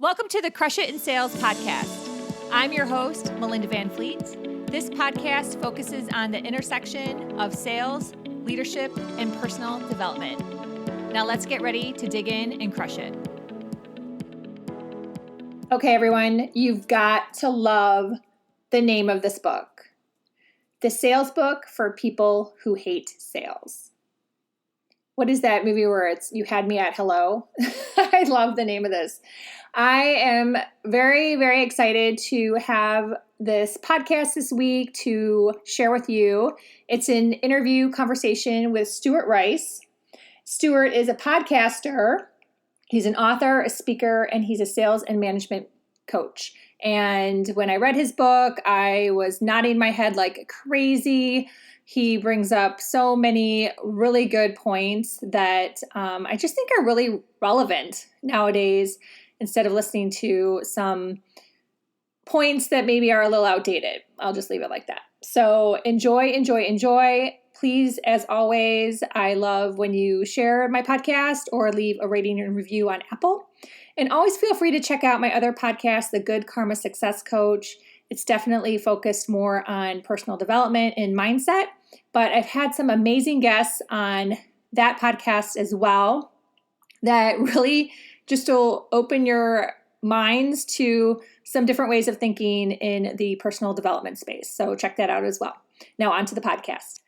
Welcome to the Crush It in Sales podcast. I'm your host, Melinda Van Fleet. This podcast focuses on the intersection of sales, leadership, and personal development. Now let's get ready to dig in and crush it. Okay, everyone, you've got to love the name of this book. The Sales Book for People Who Hate Sales. What is that movie where it's You Had Me at Hello? I love the name of this. I am very, very excited to have this podcast this week to share with you. It's an interview conversation with Stuart Rice. Stuart is a podcaster. He's an author, a speaker, and he's a sales and management coach. And when I read his book, I was nodding my head like crazy. He brings up so many really good points that I just think are really relevant nowadays, instead of listening to some points that maybe are a little outdated. I'll just leave it like that. So enjoy. Please, as always, I love when you share my podcast or leave a rating and review on Apple. And always feel free to check out my other podcast, The Good Karma Success Coach. It's definitely focused more on personal development and mindset, but I've had some amazing guests on that podcast as well that really just will open your minds to some different ways of thinking in the personal development space. So check that out as well. Now on to the podcast.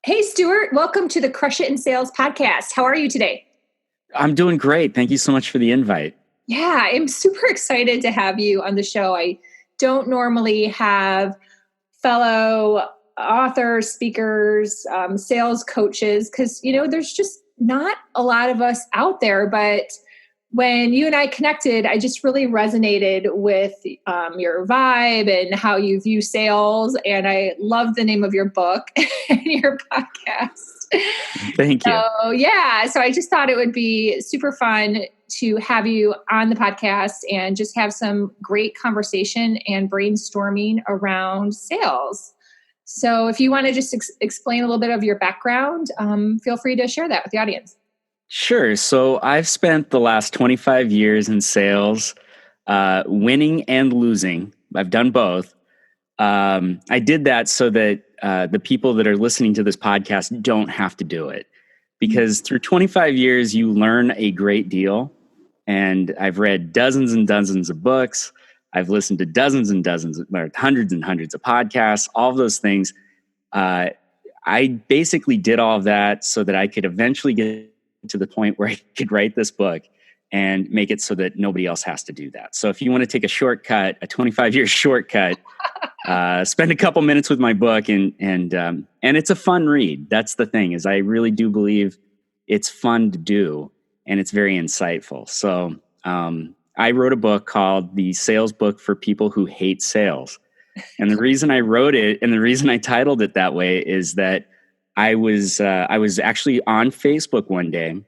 Hey, Stuart, welcome to the Crush It in Sales podcast. How are you today? I'm doing great. Thank you so much for the invite. Yeah, I'm super excited to have you on the show. I don't normally have fellow authors, speakers, sales coaches, because, there's just not a lot of us out there. But when you and I connected, I just really resonated with your vibe and how you view sales. And I love the name of your book and your podcast. Thank you. So I just thought it would be super fun to have you on the podcast and just have some great conversation and brainstorming around sales. So if you want to just explain a little bit of your background, feel free to share that with the audience. Sure. So I've spent the last 25 years in sales, winning and losing. I've done both. I did that so that the people that are listening to this podcast don't have to do it. Because through 25 years, you learn a great deal. And I've read dozens and dozens of books. I've listened to dozens and dozens, or hundreds and hundreds of podcasts, all of those things. I basically did all of that so that I could eventually get to the point where I could write this book and make it so that nobody else has to do that. So if you want to take a shortcut, a 25-year shortcut, spend a couple minutes with my book, and it's a fun read. That's the thing, is I really do believe it's fun to do, and it's very insightful. So I wrote a book called The Sales Book for People Who Hate Sales. And the reason I wrote it and the reason I titled it that way is that I was actually on Facebook one day,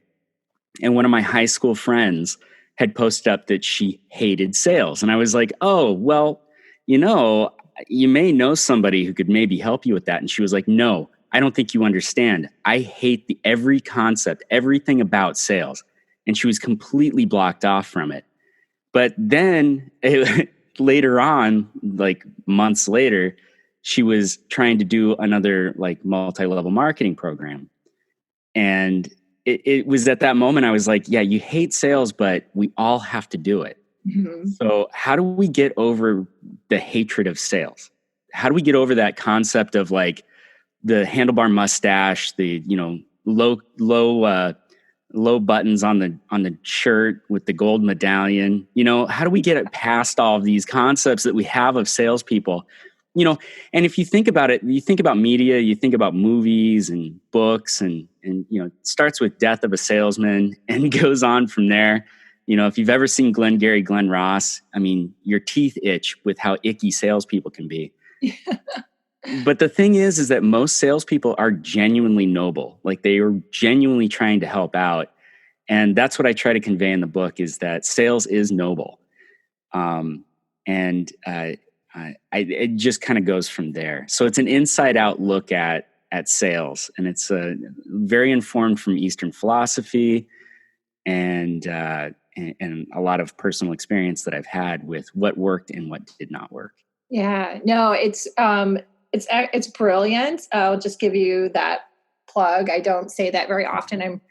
and one of my high school friends had posted up that she hated sales. And I was like, oh, well, you may know somebody who could maybe help you with that. And she was like, no, I don't think you understand. I hate every concept, everything about sales. And she was completely blocked off from it. But then later on, like months later, she was trying to do another multi-level marketing program. And it was at that moment I was like, yeah, you hate sales, but we all have to do it. Mm-hmm. So how do we get over the hatred of sales? How do we get over that concept of the handlebar mustache, the low buttons on the shirt with the gold medallion? How do we get it past all of these concepts that we have of salespeople? And if you think about it, you think about media, you think about movies and books, and it starts with death of a salesman and goes on from there. If you've ever seen Glengarry Glen Ross, your teeth itch with how icky salespeople can be. But the thing is that most salespeople are genuinely noble. They are genuinely trying to help out. And that's what I try to convey in the book, is that sales is noble. It just kind of goes from there. So it's an inside out look at sales, and it's very informed from Eastern philosophy. And and a lot of personal experience that I've had with what worked and what did not work. Yeah, no, it's brilliant. I'll just give you that plug. I don't say that very often. I'm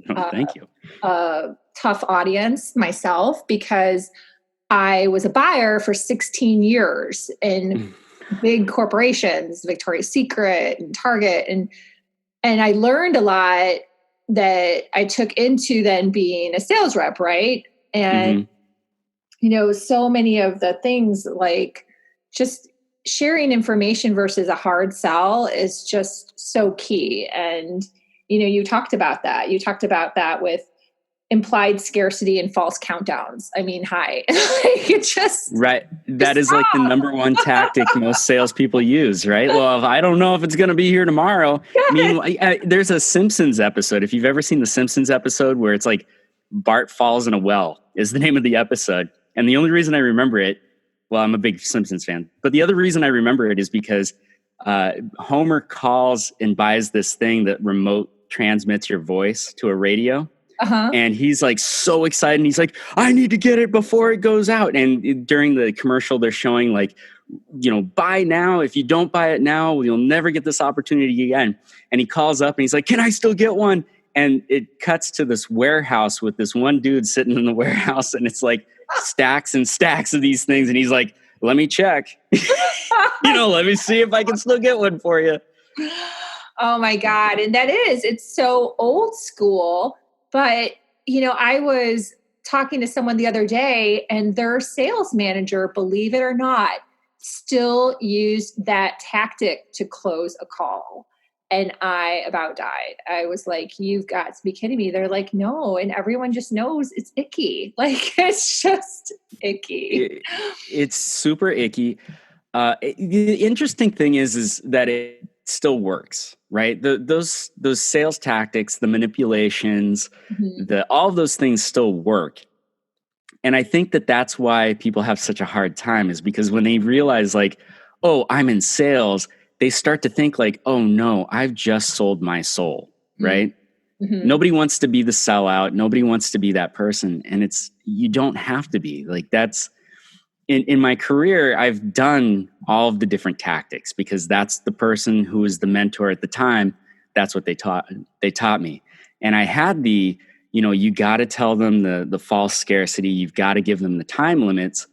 No, thank you. a tough audience myself because I was a buyer for 16 years in big corporations, Victoria's Secret and Target, and I learned a lot that I took into then being a sales rep, right? And so many of the things like just sharing information versus a hard sell is just so key. And you talked about that. You talked about that with implied scarcity and false countdowns. I mean, hi. It just right. That is like the number one tactic most salespeople use, right? Well, if I don't know if it's going to be here tomorrow. Meanwhile, there's a Simpsons episode. If you've ever seen the Simpsons episode where it's like Bart falls in a well is the name of the episode. And the only reason I remember it, well, I'm a big Simpsons fan, but the other reason I remember it is because Homer calls and buys this thing that remote transmits your voice to a radio. And he's like so excited. And he's like, I need to get it before it goes out. And during the commercial, they're showing like, buy now. If you don't buy it now, you'll never get this opportunity again. And he calls up and he's like, can I still get one? And it cuts to this warehouse with this one dude sitting in the warehouse. And it's like stacks and stacks of these things. And he's like, let me check, let me see if I can still get one for you. Oh my God. And it's so old school. But, I was talking to someone the other day and their sales manager, believe it or not, still used that tactic to close a call. And I about died. I was like, you've got to be kidding me. They're like, no. And everyone just knows it's icky. Like, it's just icky. It's super icky. The interesting thing is that it still works, right? Those sales tactics, the manipulations, all of those things still work. And I think that that's why people have such a hard time is because when they realize like, oh, I'm in sales, they start to think like, oh no, I've just sold my soul, right? Nobody wants to be the sellout. Nobody wants to be that person. And you don't have to be like that's, in my career, I've done all of the different tactics because that's the person who was the mentor at the time. That's what they taught me. And I had you got to tell them the false scarcity. You've got to give them the time limits.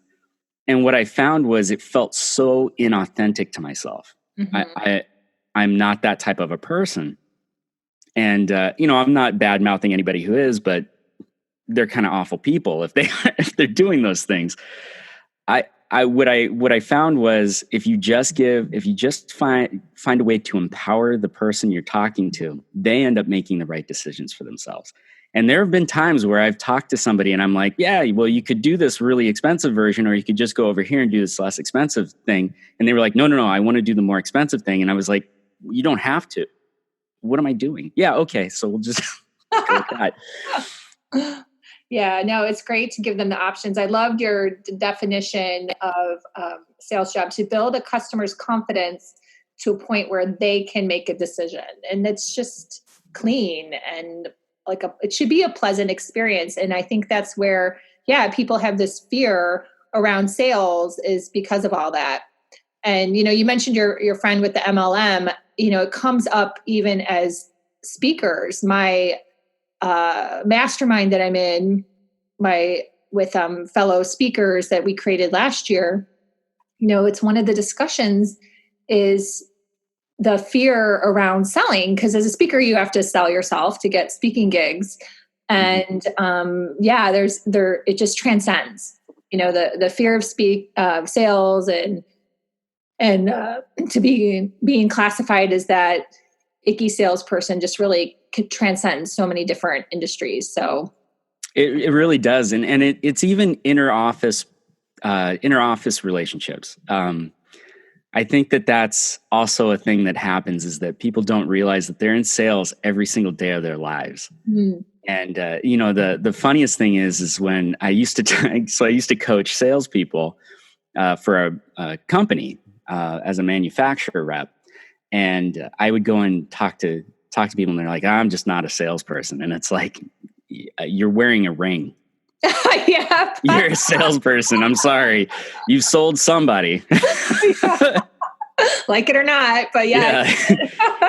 And what I found was it felt so inauthentic to myself. I'm not that type of a person. And, I'm not bad mouthing anybody who is, but they're kind of awful people if they're doing those things. What I found was if you just find a way to empower the person you're talking to, they end up making the right decisions for themselves. And there have been times where I've talked to somebody and I'm like, yeah, well, you could do this really expensive version, or you could just go over here and do this less expensive thing. And they were like, no, I want to do the more expensive thing. And I was like, you don't have to. What am I doing? Yeah, okay, so we'll just go with that. Yeah, no, it's great to give them the options. I loved your definition of sales job, to build a customer's confidence to a point where they can make a decision. And it's just clean and it should be a pleasant experience. And I think that's where, people have this fear around sales is because of all that. And, you mentioned your friend with the MLM, it comes up even as speakers. My mastermind that I'm in, with fellow speakers that we created last year, it's one of the discussions is the fear around selling, because as a speaker you have to sell yourself to get speaking gigs, and it just transcends the fear of sales and to being classified as that icky salesperson just really could transcend so many different industries. So it really does. And it's even inner office relationships. I think that's also a thing that happens is that people don't realize that they're in sales every single day of their lives. And, the funniest thing is when I used to coach salespeople for a company as a manufacturer rep. And I would go and talk to people and they're like, I'm just not a salesperson. And it's like, you're wearing a ring. Yeah. You're a salesperson. I'm sorry. You've sold somebody. Like it or not, but yeah.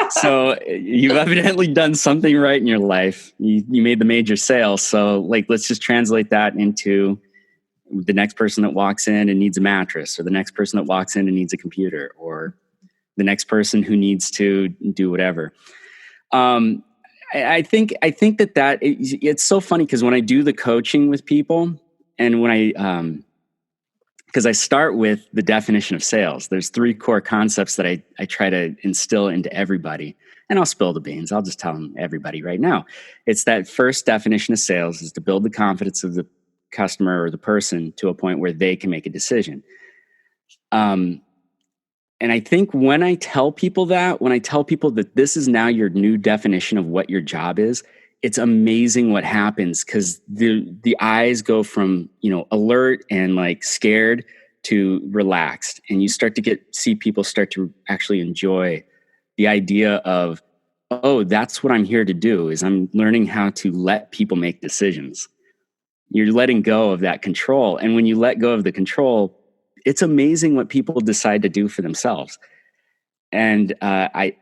So you've evidently done something right in your life. You made the major sale. So like, let's just translate that into the next person that walks in and needs a mattress, or the next person that walks in and needs a computer, or the next person who needs to do whatever. I think it's so funny because when I do the coaching with people, and when because I start with the definition of sales. There's three core concepts that I try to instill into everybody. And I'll spill the beans. I'll just tell them everybody right now. It's that first definition of sales is to build the confidence of the customer or the person to a point where they can make a decision. And I think when I tell people that this is now your new definition of what your job is, it's amazing what happens, because the eyes go from, alert and like scared to relaxed, and you start to see people start to actually enjoy the idea of, oh, that's what I'm here to do, is I'm learning how to let people make decisions. You're letting go of that control, and when you let go of the control, it's amazing what people decide to do for themselves. And I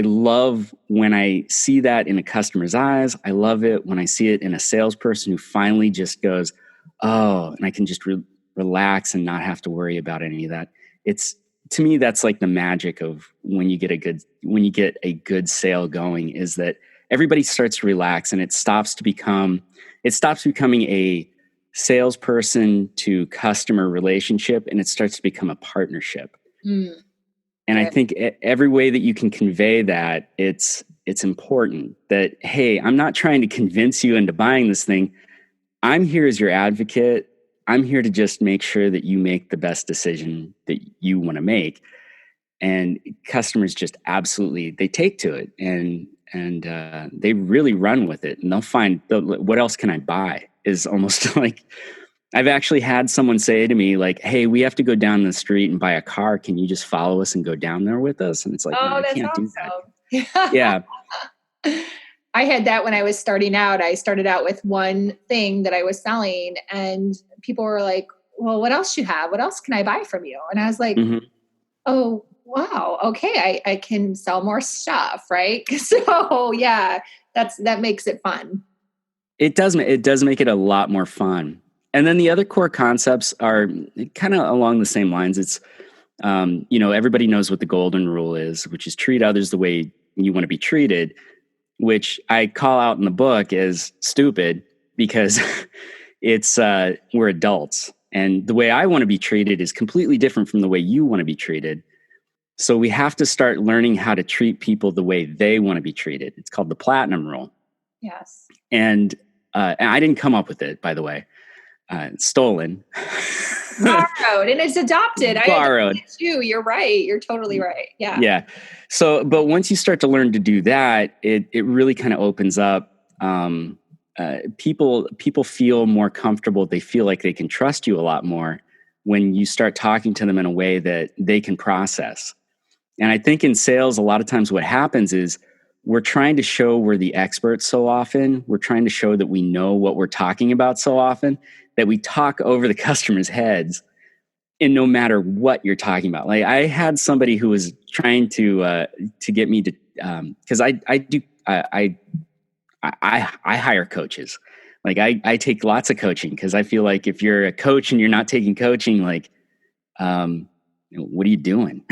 love when I see that in a customer's eyes. I love it when I see it in a salesperson who finally just goes, oh, and I can just relax and not have to worry about any of that. It's, to me, that's like the magic of when you get a good sale going, is that everybody starts to relax, and it stops becoming a salesperson to customer relationship, and it starts to become a partnership. And I think every way that you can convey that, it's important that, hey, I'm not trying to convince you into buying this thing. I'm here as your advocate. I'm here to just make sure that you make the best decision that you want to make. And customers just absolutely, they take to it, and they really run with it. And they'll find, what else can I buy, is almost like, I've actually had someone say to me, like, hey, we have to go down the street and buy a car. Can you just follow us and go down there with us? And it's like, no, I That's can't do awesome. that. Yeah. I had that when I was starting out. I started out with one thing that I was selling, and people were like, well, what else you have? What else can I buy from you? And I was like, oh, wow. Okay. I can sell more stuff. Right. So yeah, that makes it fun. It does make it a lot more fun. And then the other core concepts are kind of along the same lines. It's, everybody knows what the golden rule is, which is treat others the way you want to be treated, which I call out in the book as stupid, because it's, we're adults, and the way I want to be treated is completely different from the way you want to be treated. So we have to start learning how to treat people the way they want to be treated. It's called the platinum rule. Yes. And I didn't come up with it, by the way. Stolen. Borrowed, and it's adopted. Borrowed. I adopted too. You're right. You're totally right. Yeah. Yeah. So, but once you start to learn to do that, it really kind of opens up. People feel more comfortable. They feel like they can trust you a lot more when you start talking to them in a way that they can process. And I think in sales, a lot of times what happens is we're trying to show we're the experts so often. We're trying to show that we know what we're talking about so often that we talk over the customer's heads. And no matter what you're talking about, like I had somebody who was trying to get me to, because I hire coaches. Like I take lots of coaching, because I feel like if you're a coach and you're not taking coaching, like, what are you doing?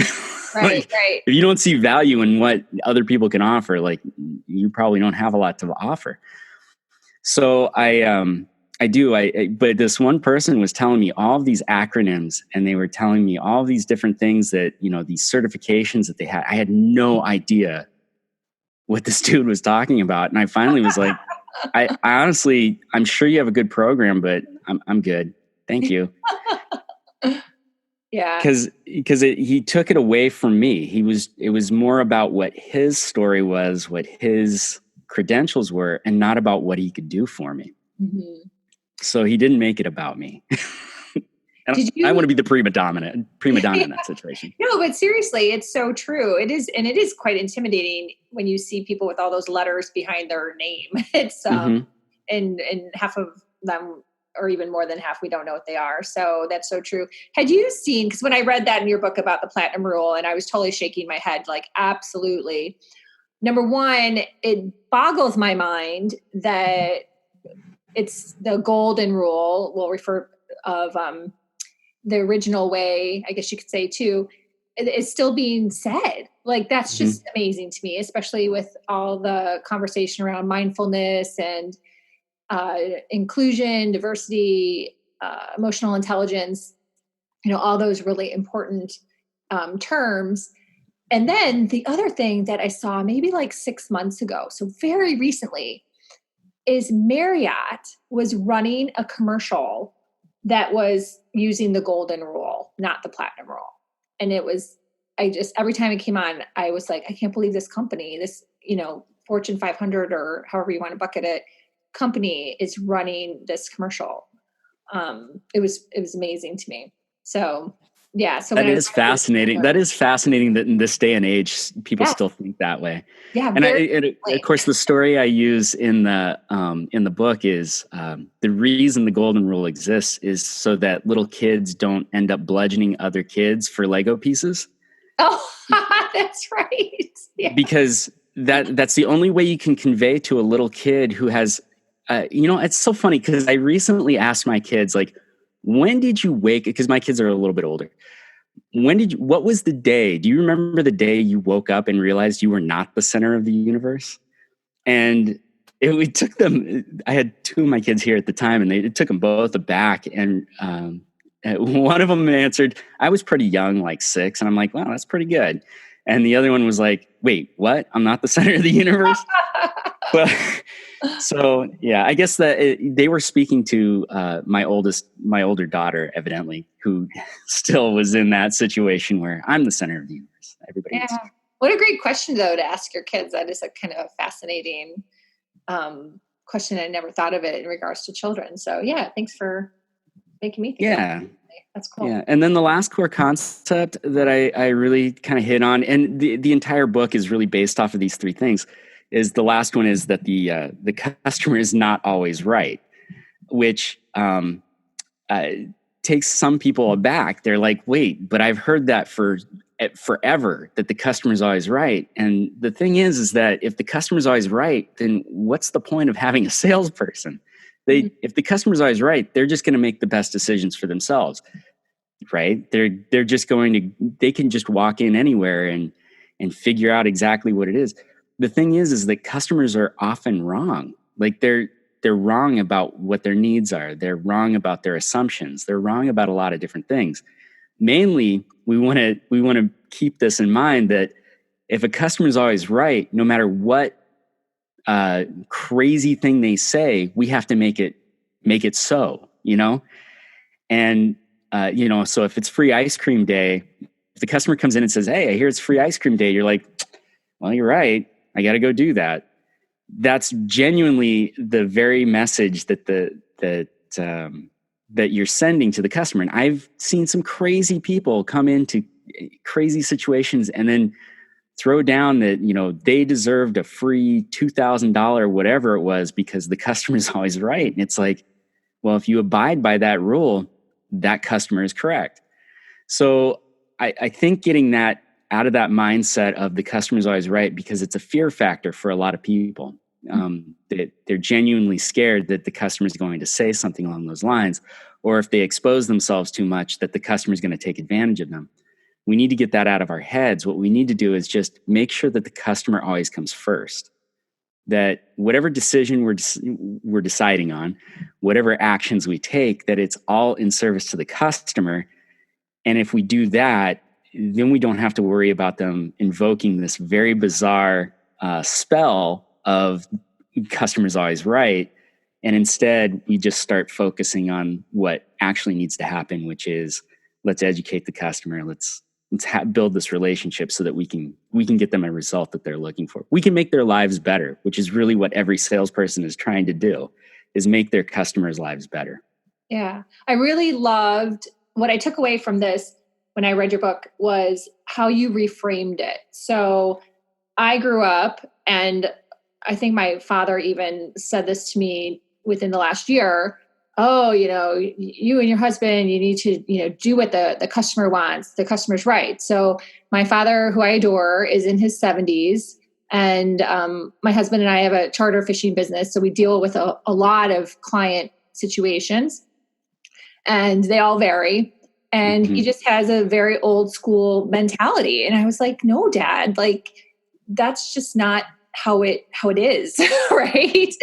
Right. If you don't see value in what other people can offer, like, you probably don't have a lot to offer. So but this one person was telling me all of these acronyms, and they were telling me all these different things that, these certifications that they had. I had no idea what this dude was talking about. And I finally was like, I honestly, I'm sure you have a good program, but I'm good. Thank you. Yeah. Because he took it away from me. It was more about what his story was, what his credentials were, and not about what he could do for me. Mm-hmm. So he didn't make it about me. And I want to be the prima donna in that situation. No, but seriously, it's so true. It is, and it is quite intimidating when you see people with all those letters behind their name. It's and half of them or even more than half, we don't know what they are. So that's so true. Had you seen, because when I read that in your book about the platinum rule, and I was totally shaking my head, like, absolutely. Number one, it boggles my mind that it's the golden rule, we'll refer of the original way, I guess you could say too, is still being said. Like, that's just amazing to me, especially with all the conversation around mindfulness and inclusion, diversity, emotional intelligence, all those really important terms. And then the other thing that I saw maybe like 6 months ago, so very recently, is Marriott was running a commercial that was using the golden rule, not the platinum rule. And it was, every time it came on, I was like, I can't believe this company, this, Fortune 500 or however you want to bucket it, company is running this commercial. It was amazing to me. So yeah. So that is fascinating. That is fascinating that in this day and age, people still think that way. Yeah. And of course, the story I use in the book is the reason the golden rule exists is so that little kids don't end up bludgeoning other kids for Lego pieces. Oh, that's right. Yeah. Because that's the only way you can convey to a little kid who has, it's so funny because I recently asked my kids, like, when did you wake? Because my kids are a little bit older. What was the day? Do you remember the day you woke up and realized you were not the center of the universe? And it took them, I had two of my kids here at the time, and it took them both aback. And one of them answered, I was pretty young, like 6. And I'm like, wow, that's pretty good. And the other one was like, wait, what? I'm not the center of the universe? Well, so yeah, I guess that they were speaking to my older daughter, evidently, who still was in that situation where I'm the center of the universe. Everybody. Yeah. What a great question, though, to ask your kids. That is a kind of fascinating question. I never thought of it in regards to children. So yeah, thanks for making me think. Yeah. That's cool. Yeah. And then the last core concept that I really kind of hit on, and the entire book is really based off of these 3 things, is the last one is that the customer is not always right, which takes some people aback. They're like, wait, but I've heard that for forever, that the customer is always right. And the thing is that if the customer is always right, then what's the point of having a salesperson? If the customer is always right, they're just going to make the best decisions for themselves, right? They're just they can just walk in anywhere and figure out exactly what it is. The thing is that customers are often wrong. Like they're wrong about what their needs are. They're wrong about their assumptions. They're wrong about a lot of different things. Mainly, we want to keep this in mind that if a customer is always right, no matter what crazy thing they say, we have to make it so, And so if it's free ice cream day, if the customer comes in and says, "Hey, I hear it's free ice cream day," you're like, "Well, you're right. I got to go do that." That's genuinely the very message that you're sending to the customer. And I've seen some crazy people come into crazy situations and then throw down that, they deserved a free $2,000, whatever it was, because the customer's always right. And it's like, well, if you abide by that rule, that customer is correct. So I think getting that out of that mindset of the customer is always right, because it's a fear factor for a lot of people. That they're genuinely scared that the customer is going to say something along those lines, or if they expose themselves too much, that the customer is going to take advantage of them. We need to get that out of our heads. What we need to do is just make sure that the customer always comes first. That whatever decision we're deciding on, whatever actions we take, that it's all in service to the customer. And if we do that, then we don't have to worry about them invoking this very bizarre spell of customers always right. And instead, we just start focusing on what actually needs to happen, which is let's educate the customer. Let's build this relationship so that we can get them a result that they're looking for. We can make their lives better, which is really what every salesperson is trying to do, is make their customers' lives better. Yeah. I really loved what I took away from this when I read your book was how you reframed it. So I grew up, and I think my father even said this to me within the last year, oh, you and your husband, you need to, do what the customer wants. The customer's right. So my father, who I adore, is in his 70s. And my husband and I have a charter fishing business. So we deal with a lot of client situations, and they all vary. And he just has a very old school mentality. And I was like, no, Dad, like that's just not how it is. Right.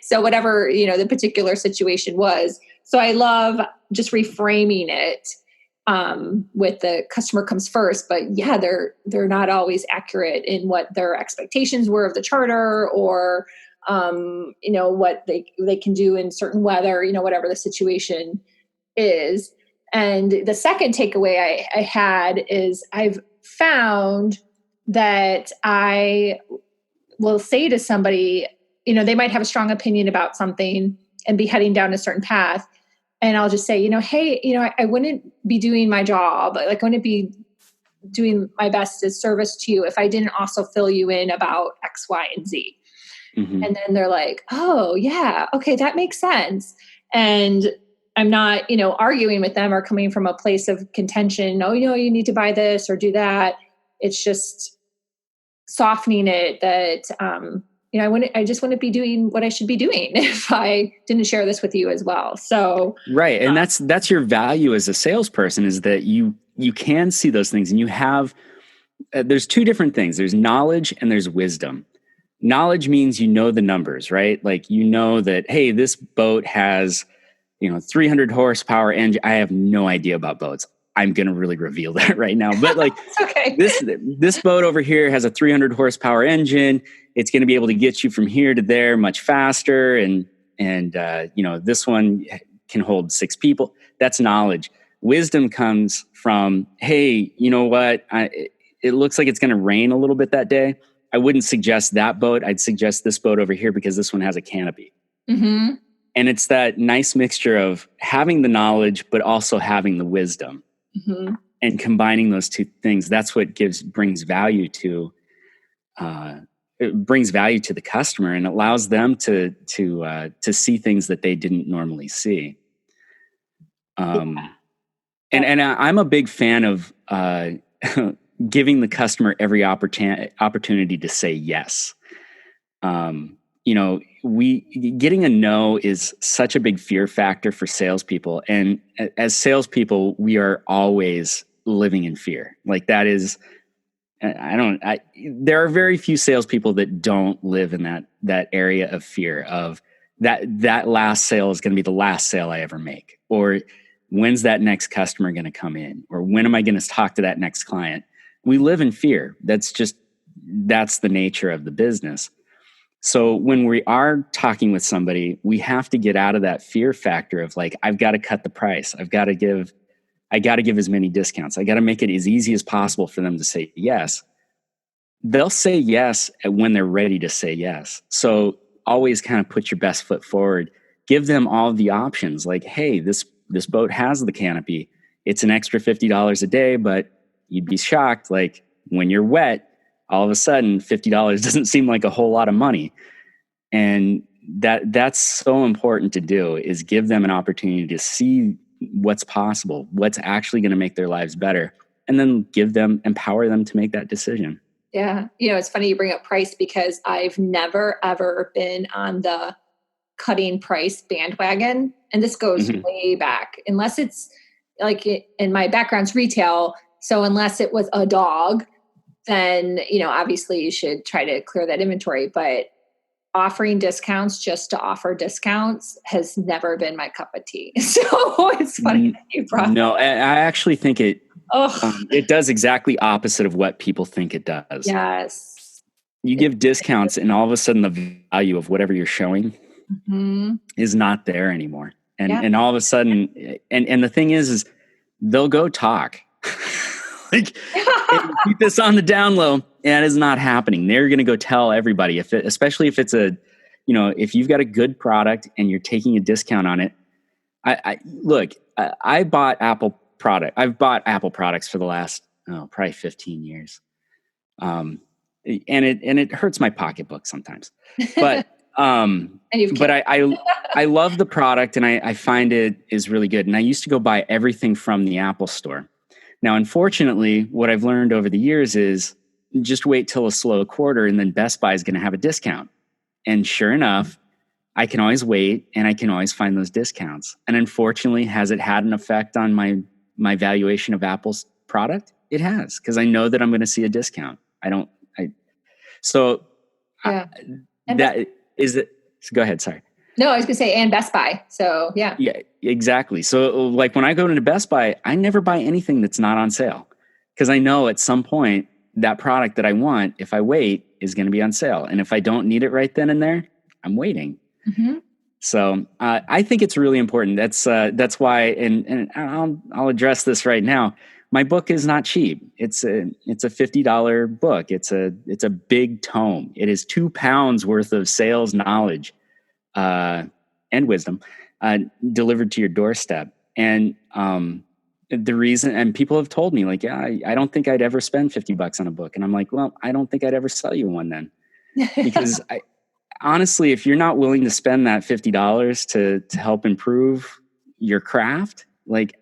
So whatever, the particular situation was. So I love just reframing it with the customer comes first. But yeah, they're not always accurate in what their expectations were of the charter, or what they can do in certain weather, whatever the situation is. And the second takeaway I had is I've found that I will say to somebody, they might have a strong opinion about something and be heading down a certain path. And I'll just say, hey, I wouldn't be doing my job. Like, I wouldn't be doing my best as service to you if I didn't also fill you in about X, Y, and Z. Mm-hmm. And then they're like, oh, yeah, okay, that makes sense. And I'm not, arguing with them or coming from a place of contention. Oh, you need to buy this or do that. It's just softening it that, I just wouldn't be doing what I should be doing if I didn't share this with you as well. So, right. And that's your value as a salesperson, is that you can see those things, and you have, there's two different things. There's knowledge and there's wisdom. Knowledge means the numbers, right? Like, that, hey, this boat has, 300 horsepower engine. I have no idea about boats. I'm going to really reveal that right now. But like okay. this boat over here has a 300 horsepower engine. It's going to be able to get you from here to there much faster. And this one can hold 6 people. That's knowledge. Wisdom comes from, hey, you know what? It looks like it's going to rain a little bit that day. I wouldn't suggest that boat. I'd suggest this boat over here because this one has a canopy. Mm-hmm. And it's that nice mixture of having the knowledge, but also having the wisdom, mm-hmm. and combining those two things. That's what brings value to the customer, and allows them to see things that they didn't normally see. And I'm a big fan of giving the customer every opportunity to say yes. Getting a no is such a big fear factor for salespeople. And as salespeople, we are always living in fear. Like, that is, there are very few salespeople that don't live in that area of fear of that last sale is going to be the last sale I ever make, or when's that next customer going to come in, or when am I going to talk to that next client? We live in fear. That's the nature of the business. So when we are talking with somebody, we have to get out of that fear factor of like, I've got to cut the price. I got to give as many discounts. I got to make it as easy as possible for them to say yes. They'll say yes when they're ready to say yes. So always kind of put your best foot forward. Give them all the options. Like, hey, this boat has the canopy. It's an extra $50 a day, but you'd be shocked. Like, when you're wet, all of a sudden $50 doesn't seem like a whole lot of money. And that's so important to do, is give them an opportunity to see what's possible, what's actually going to make their lives better, and then empower them to make that decision. Yeah. It's funny you bring up price, because I've never, ever been on the cutting price bandwagon. And this goes way back, unless it's like in my background's retail. So unless it was a dog, then, obviously you should try to clear that inventory. But offering discounts just to offer discounts has never been my cup of tea. So it's funny that you brought No, I actually think it does exactly opposite of what people think it does. Yes. You give discounts, and all of a sudden the value of whatever you're showing is not there anymore. And all of a sudden, and the thing is they'll go talk. Like, keep this on the down low, and it's not happening. They're going to go tell everybody, especially if it's if you've got a good product and you're taking a discount on it. I bought Apple product. I've bought Apple products for the last probably 15 years. And it hurts my pocketbook sometimes, but And you've but I love the product, and I find it is really good. And I used to go buy everything from the Apple Store. Now, unfortunately, what I've learned over the years is just wait till a slow quarter, and then Best Buy is going to have a discount. And sure enough, I can always wait, and I can always find those discounts. And unfortunately, has it had an effect on my valuation of Apple's product? It has, because I know that I'm going to see a discount. So yeah. that is it. So go ahead. Sorry. No, I was going to say, and Best Buy. So yeah. Yeah, exactly. So like when I go into Best Buy, I never buy anything that's not on sale, because I know at some point that product that I want, if I wait, is going to be on sale. And if I don't need it right then and there, I'm waiting. Mm-hmm. So I think it's really important. That's why, and I'll address this right now. My book is not cheap. It's a $50 book. It's a big tome. It is 2 pounds worth of sales knowledge and wisdom delivered to your doorstep. And the reason, and people have told me like, yeah, I don't think I'd ever spend $50 on a book. And I'm like, well, I don't think I'd ever sell you one then, because honestly, if you're not willing to spend that $50 to help improve your craft, like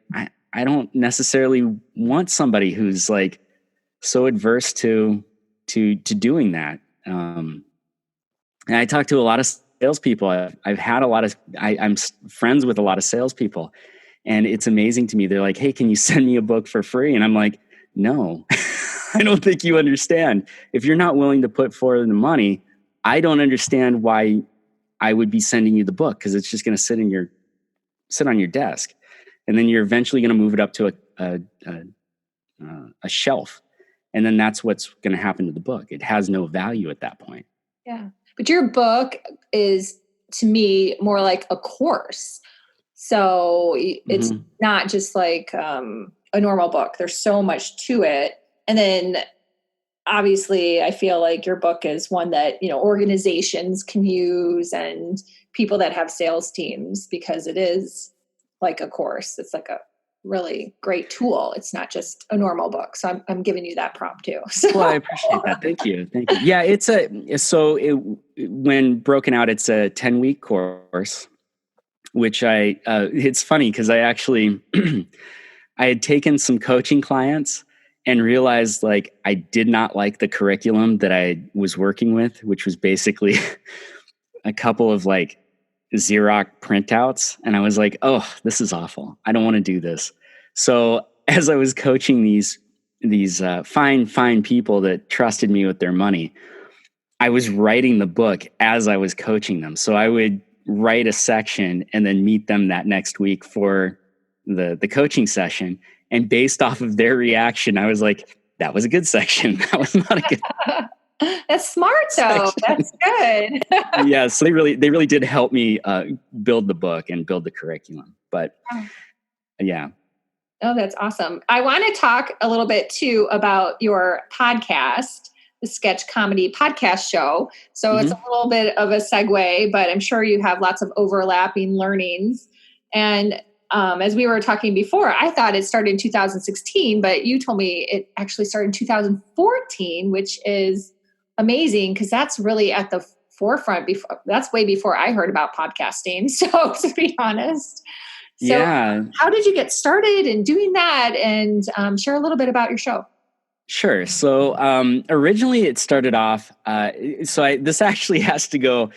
I don't necessarily want somebody who's like so adverse to doing that. And I talk to a lot of salespeople. I've had a lot of, I'm friends with a lot of salespeople, and it's amazing to me. They're like, hey, can you send me a book for free? And I'm like, no, I don't think you understand. If you're not willing to put forward the money, I don't understand why I would be sending you the book, because it's just going to sit on your desk, and then you're eventually going to move it up to a shelf, and then that's what's going to happen to the book. It has no value at that point. Yeah, but your book is, to me, more like a course. So it's not just like a normal book. There's so much to it, and then obviously I feel like your book is one that, organizations can use, and people that have sales teams, because it is like a course. It's like a really great tool. It's not just a normal book. So I'm giving you that prompt too. So. Well, I appreciate that. Thank you. Yeah, when broken out, it's a 10-week course, which it's funny because I actually, I had taken some coaching clients and realized like I did not like the curriculum that I was working with, which was basically a couple of like Xerox printouts. And I was like, oh, this is awful. I don't want to do this. So as I was coaching these fine people that trusted me with their money, I was writing the book as I was coaching them. So I would write a section and then meet them that next week for the coaching session. And based off of their reaction, I was like, that was a good section. That was not a good That's smart though. That's good. Yeah. So they really did help me build the book and build the curriculum. But yeah. Oh, that's awesome. I want to talk a little bit too about your podcast, the Sketch Comedy Podcast Show. So it's a little bit of a segue, but I'm sure you have lots of overlapping learnings. And as we were talking before, I thought it started in 2016, but you told me it actually started in 2014, which is amazing because that's really at the forefront. That's way before I heard about podcasting. So to be honest. So yeah. How did you get started in doing that? And share a little bit about your show. Sure. So originally it started off, this actually has to go,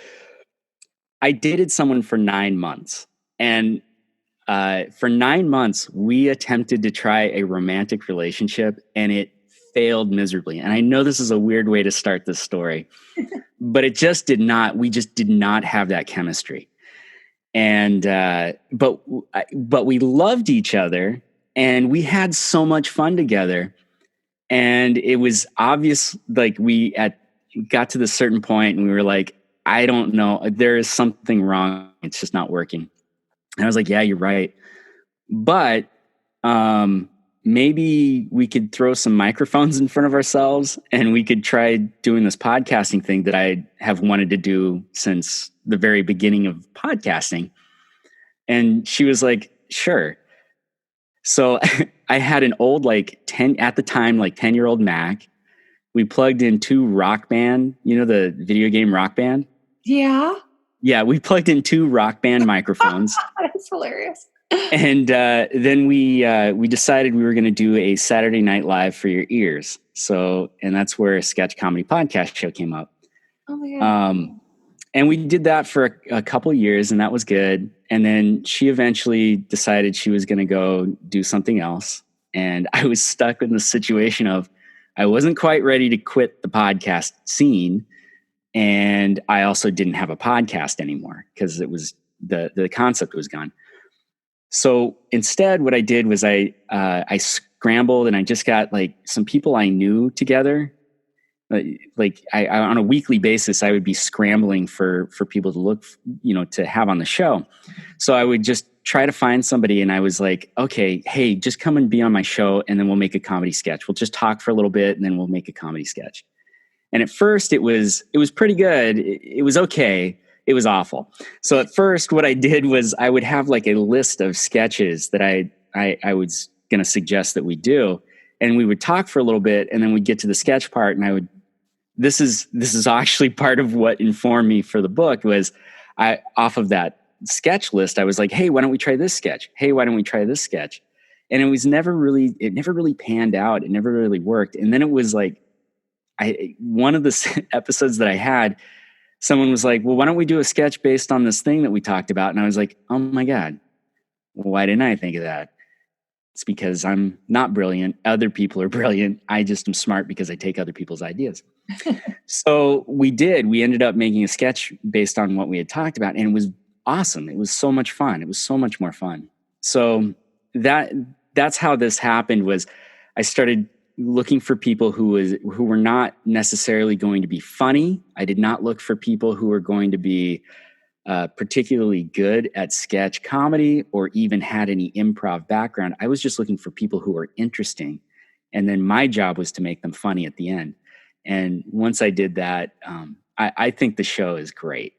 I dated someone for 9 months. And for 9 months, we attempted to try a romantic relationship, and it failed miserably. And I know this is a weird way to start this story, but it just did not. We just did not have that chemistry. And but we loved each other, and we had so much fun together. And it was obvious, like we got to this certain point, and we were like, I don't know, there is something wrong. It's just not working. And I was like, yeah, you're right. But maybe we could throw some microphones in front of ourselves and we could try doing this podcasting thing that I have wanted to do since the very beginning of podcasting. And she was like, sure. So I had an old, at the time, 10-year-old Mac. We plugged in 2 Rock Band, the video game Rock Band. Yeah. Yeah, we plugged in 2 Rock Band microphones. That's hilarious. And then we decided we were going to do a Saturday Night Live for your ears. So, and that's where a sketch comedy podcast show came up. Oh my God. And we did that for a couple years, and that was good. And then she eventually decided she was going to go do something else. And I was stuck in the situation of I wasn't quite ready to quit the podcast scene. And I also didn't have a podcast anymore because it was the concept was gone. So instead, what I did was I scrambled and I just got like some people I knew together. Like I on a weekly basis, I would be scrambling for people to look, to have on the show. So I would just try to find somebody, and I was like, okay, hey, just come and be on my show, and then we'll make a comedy sketch. We'll just talk for a little bit, and then we'll make a comedy sketch. And at first, it was pretty good. It was okay. It was awful. So at first, what I did was I would have like a list of sketches that I was going to suggest that we do, and we would talk for a little bit, and then we'd get to the sketch part, and I would. This is actually part of what informed me for the book was off of that sketch list. I was like, hey, why don't we try this sketch? Hey, why don't we try this sketch? And it never really panned out. It never really worked. And then it was like, one of the episodes that I had, someone was like, well, why don't we do a sketch based on this thing that we talked about? And I was like, oh my God, why didn't I think of that? It's because I'm not brilliant. Other people are brilliant. I just am smart because I take other people's ideas. So we ended up making a sketch based on what we had talked about, and it was awesome. It was so much fun. It was so much more fun. So that's how this happened. Was I started looking for people who were not necessarily going to be funny. I did not look for people who were going to be particularly good at sketch comedy or even had any improv background. I was just looking for people who were interesting. And then my job was to make them funny at the end. And once I did that, I think the show is great.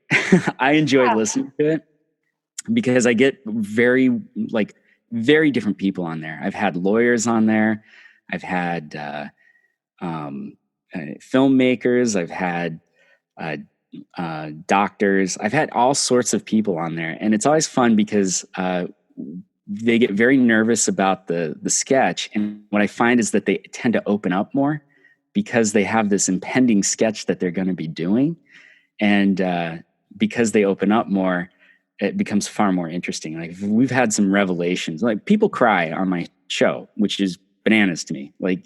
I enjoy listening to it because I get very different people on there. I've had lawyers on there. I've had filmmakers. I've had doctors. I've had all sorts of people on there, and it's always fun because they get very nervous about the sketch. And what I find is that they tend to open up more because they have this impending sketch that they're going to be doing, and because they open up more, it becomes far more interesting. Like we've had some revelations. Like people cry on my show, which is bananas to me. Like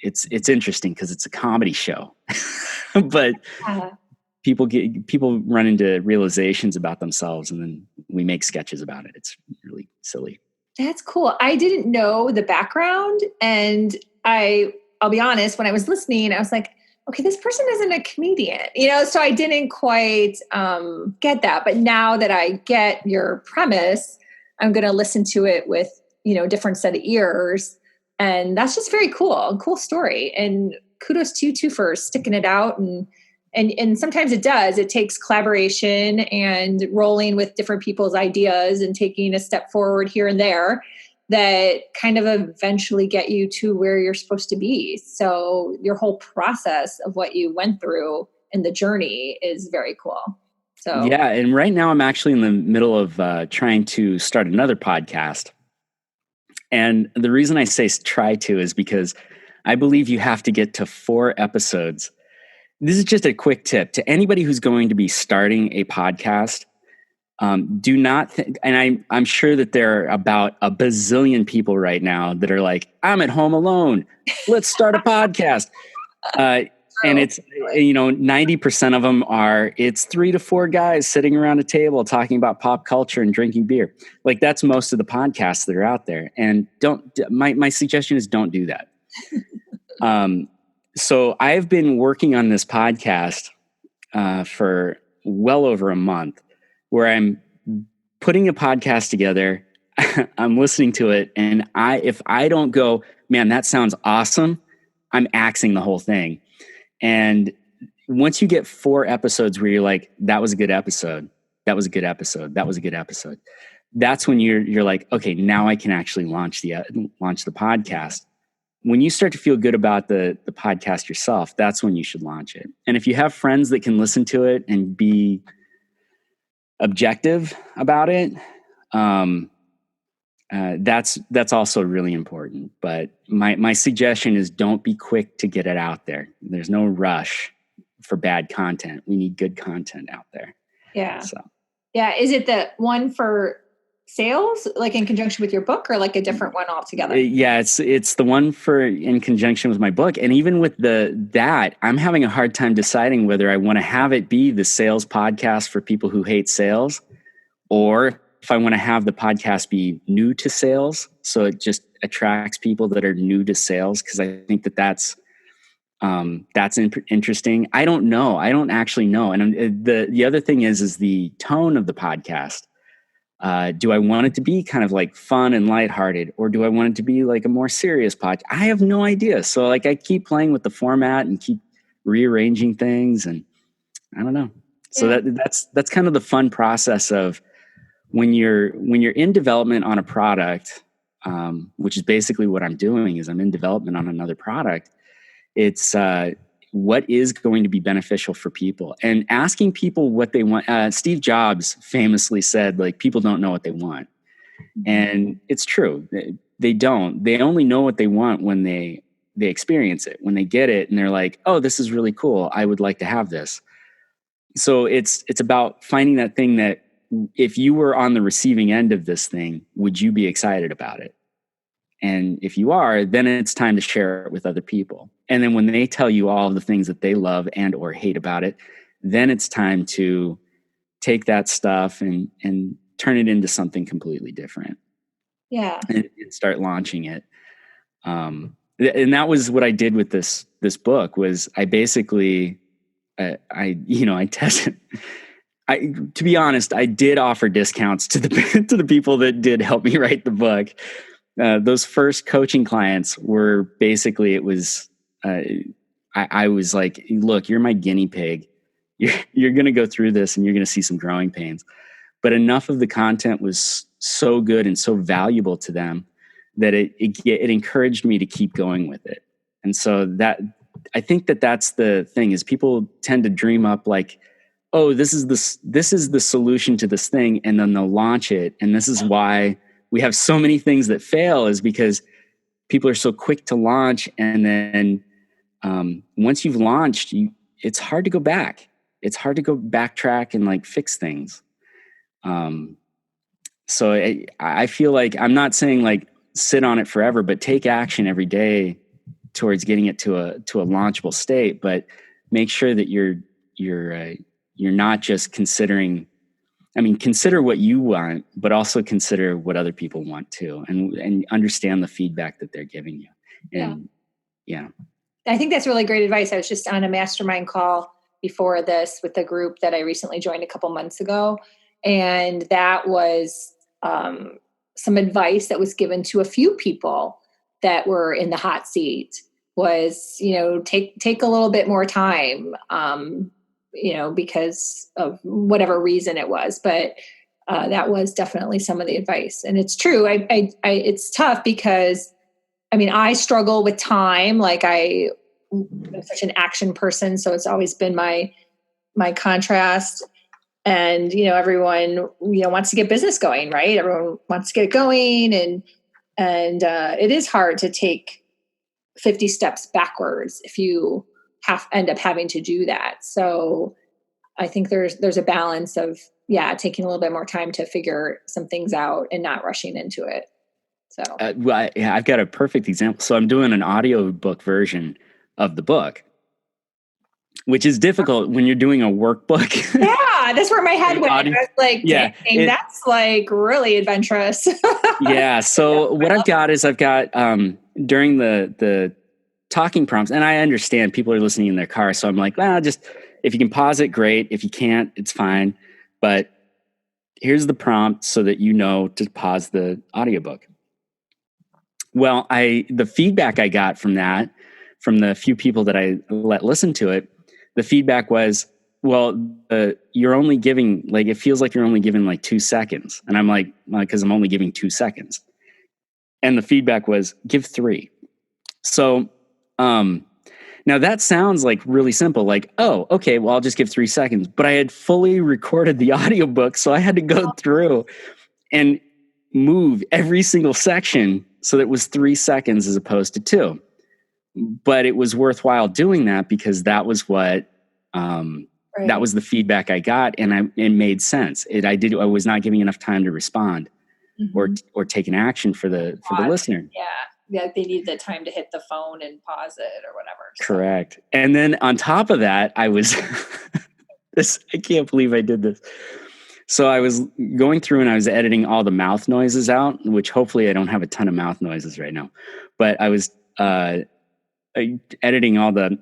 it's interesting because it's a comedy show, but. People run into realizations about themselves, and then we make sketches about it. It's really silly. That's cool. I didn't know the background, and I'll be honest, when I was listening, I was like, okay, this person isn't a comedian, so I didn't quite get that. But now that I get your premise, I'm going to listen to it with, different set of ears. And that's just very cool. Cool story. And kudos to you too for sticking it out. And sometimes it does. It takes collaboration and rolling with different people's ideas and taking a step forward here and there that kind of eventually get you to where you're supposed to be. So your whole process of what you went through and the journey is very cool. So yeah, and right now I'm actually in the middle of trying to start another podcast. And the reason I say try to is because I believe you have to get to 4 episodes. This is just a quick tip to anybody who's going to be starting a podcast. Do not think, and I'm sure that there are about a bazillion people right now that are like, I'm at home alone. Let's start a podcast. And it's, 90% of them it's 3 to 4 guys sitting around a table talking about pop culture and drinking beer. Like that's most of the podcasts that are out there. And my suggestion is don't do that. So I've been working on this podcast for well over a month, where I'm putting a podcast together. I'm listening to it, and if I don't go, man, that sounds awesome, I'm axing the whole thing. And once you get 4 episodes where you're like, that was a good episode, that was a good episode, that was a good episode, that's when you're like, okay, now I can actually launch the podcast. when you start to feel good about the podcast yourself, that's when you should launch it. And if you have friends that can listen to it and be objective about it, that's also really important. But my suggestion is don't be quick to get it out there. There's no rush for bad content. We need good content out there. Yeah. So yeah. Is it the one for sales, like in conjunction with your book, or like a different one altogether? Yeah, it's the one for in conjunction with my book. And even with that, I'm having a hard time deciding whether I want to have it be the sales podcast for people who hate sales, or if I want to have the podcast be new to sales, so it just attracts people that are new to sales, because I think that's interesting. I don't know. I don't actually know. And the other thing is the tone of the podcast. Do I want it to be kind of like fun and lighthearted, or do I want it to be like a more serious podcast? I have no idea. So like I keep playing with the format and keep rearranging things, and I don't know. So that's kind of the fun process of when you're in development on a product, which is basically what I'm doing. Is I'm in development on another product. It's what is going to be beneficial for people, and asking people what they want. Steve Jobs famously said, like, people don't know what they want. And it's true. They don't. They only know what they want when they experience it, when they get it and they're like, oh, this is really cool. I would like to have this. So it's about finding that thing that if you were on the receiving end of this thing, would you be excited about it? And if you are, then it's time to share it with other people. And then when they tell you all of the things that they love and or hate about it, then it's time to take that stuff and turn it into something completely different. Yeah. And start launching it. And that was what I did with this book. Was I basically I tested. To be honest, I did offer discounts to the people that did help me write the book. Those first coaching clients were basically, it was, I was like, look, you're my guinea pig. You're going to go through this and you're going to see some growing pains. But enough of the content was so good and so valuable to them that it encouraged me to keep going with it. And so that, I think that's the thing, is people tend to dream up like, oh, this is the solution to this thing. And then they'll launch it. And this is why we have so many things that fail, is because people are so quick to launch. And then once you've launched, it's hard to go back. It's hard to go backtrack and like fix things. So I feel like, I'm not saying like sit on it forever, but take action every day towards getting it to a launchable state. But make sure that you're not just considering. I mean, consider what you want, but also consider what other people want too, and understand the feedback that they're giving you. And yeah. I think that's really great advice. I was just on a mastermind call before this with a group that I recently joined a couple months ago. And that was some advice that was given to a few people that were in the hot seat, was, take a little bit more time, because of whatever reason it was. But that was definitely some of the advice. And it's true. It's tough because, I struggle with time. Like I'm such an action person. So it's always been my contrast. And, everyone, wants to get business going, right? Everyone wants to get it going. And it is hard to take 50 steps backwards if you end up having to do that. So I think there's a balance of, taking a little bit more time to figure some things out and not rushing into it. So, I've got a perfect example. So I'm doing an audiobook version of the book, which is difficult when you're doing a workbook. Yeah, that's where my head went. I was like, dang, that's like really adventurous. Yeah. So what I've got during the talking prompts, and I understand people are listening in their car. So I'm like, just, if you can pause it, great. If you can't, it's fine. But here's the prompt so that you know to pause the audiobook. Well, the feedback I got from the few people that I let listen to it, the feedback was, well, you're only giving, like, it feels like you're only giving like 2 seconds. And I'm like, because I'm only giving 2 seconds. And the feedback was, give 3. So, now that sounds like really simple, like, oh, okay, well, I'll just give 3 seconds. But I had fully recorded the audiobook, so I had to go through and move every single section so that it was 3 seconds as opposed to two. But it was worthwhile doing that because that was what that was the feedback I got, and it made sense. I was not giving enough time to respond or take an action for the listener. Yeah, they need the time to hit the phone and pause it or whatever. Correct. And then on top of that, I was I can't believe I did this. So I was going through and I was editing all the mouth noises out, which hopefully I don't have a ton of mouth noises right now. But I was editing all the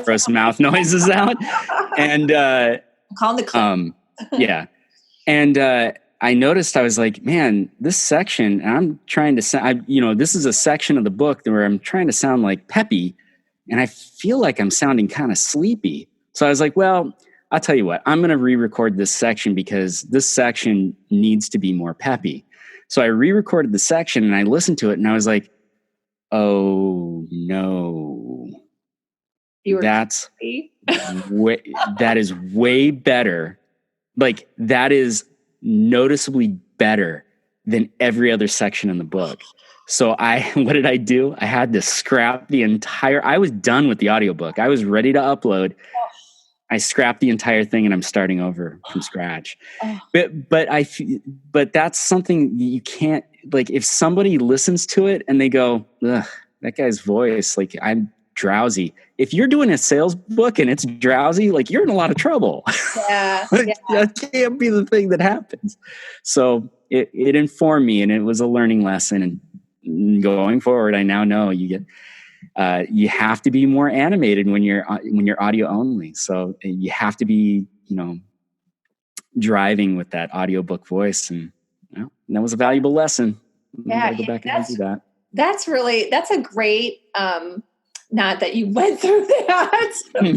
gross mouth noises out. And calling the clip. Yeah. And I noticed, I was like, man, this section, and I'm trying to sound, this is a section of the book where I'm trying to sound like peppy, and I feel like I'm sounding kind of sleepy. So I was like, well, I'll tell you what, I'm going to re-record this section because this section needs to be more peppy. So I re-recorded the section and I listened to it and I was like, oh no, that is way better. Like, that is noticeably better than every other section in the book. So what did I do? I had to scrap I was done with the audiobook. I was ready to upload. I scrapped the entire thing and I'm starting over from scratch. But that's something you can't, like, if somebody listens to it and they go, ugh, that guy's voice, like, I'm drowsy. If you're doing a sales book and it's drowsy, like, you're in a lot of trouble. Yeah. That can't be the thing that happens. So it informed me, and it was a learning lesson. And going forward, I now know you have to be more animated when you're audio only. So you have to be, driving with that audiobook voice. And that was a valuable lesson. Yeah, go back and do that. That's a great, not that you went through that. I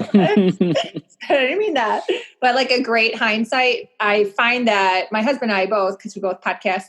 didn't mean that, but like a great hindsight. I find that my husband and I both, because we both podcast,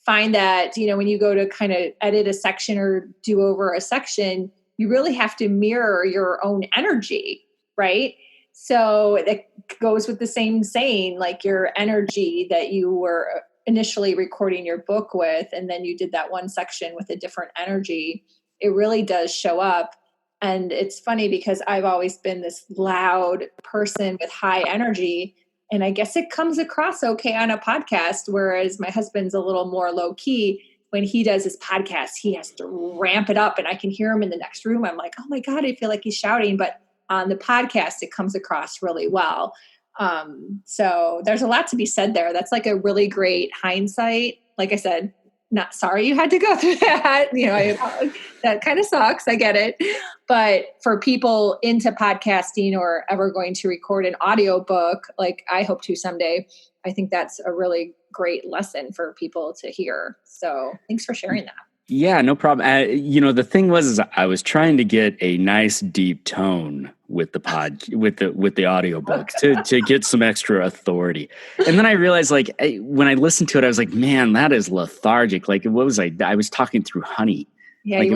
find that, when you go to kind of edit a section or do over a section, you really have to mirror your own energy, right? So that goes with the same saying, like your energy that you were initially recording your book with, and then you did that one section with a different energy, it really does show up. And it's funny because I've always been this loud person with high energy, and I guess it comes across okay on a podcast, whereas my husband's a little more low key. When he does his podcast, he has to ramp it up, and I can hear him in the next room. I'm like, oh my God, I feel like he's shouting. But on the podcast, it comes across really well. So there's a lot to be said there. That's like a really great hindsight. Like I said, not sorry you had to go through that. That kind of sucks. I get it. But for people into podcasting or ever going to record an audiobook, like I hope to someday, I think that's a really great lesson for people to hear. So thanks for sharing that. Yeah, no problem. The thing was I was trying to get a nice deep tone with the with the audiobook to get some extra authority. And then I realized, like, when I listened to it, I was like, man, that is lethargic. Like, what was I was talking through honey. Yeah, like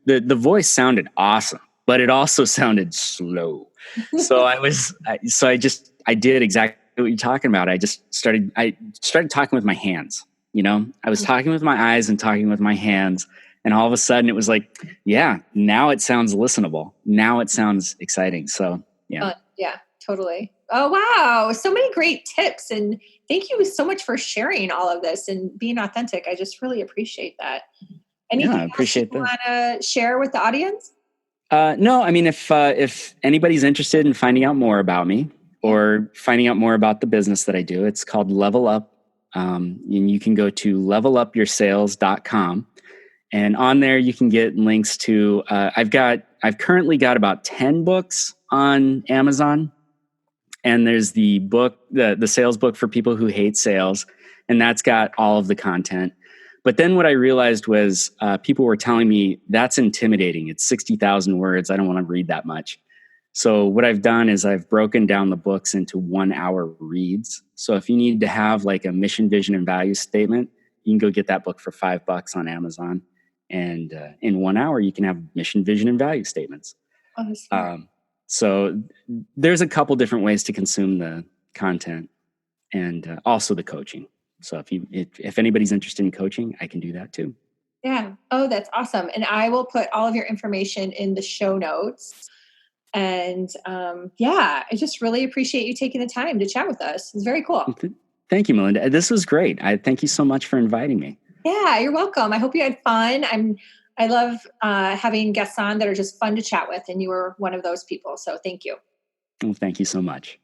the voice sounded awesome, but it also sounded slow. So I did exactly what you're talking about. I started talking with my hands. I was talking with my eyes and talking with my hands, and all of a sudden it was like, yeah, now it sounds listenable. Now it sounds exciting. So yeah. Yeah, totally. Oh, wow. So many great tips. And thank you so much for sharing all of this and being authentic. I just really appreciate that. Anything I appreciate you want to share with the audience? No, I mean, if anybody's interested in finding out more about me or finding out more about the business that I do, it's called Level Up. And you can go to levelupursales.com, and on there you can get links to, I've currently got about 10 books on Amazon, and there's the book, the sales book for people who hate sales. And that's got all of the content. But then what I realized was, people were telling me that's intimidating. It's 60,000 words. I don't want to read that much. So what I've done is I've broken down the books into 1 hour reads. So if you need to have like a mission, vision, and value statement, you can go get that book for $5 on Amazon. And in 1 hour, you can have mission, vision, and value statements. Oh, that's smart. So there's a couple different ways to consume the content, and also the coaching. So if anybody's interested in coaching, I can do that too. Yeah. Oh, that's awesome. And I will put all of your information in the show notes. And yeah, I just really appreciate you taking the time to chat with us. It's very cool. Thank you, Melinda. This was great. I thank you so much for inviting me. Yeah, you're welcome. I hope you had fun. I love having guests on that are just fun to chat with, and you were one of those people. So thank you. Well, thank you so much.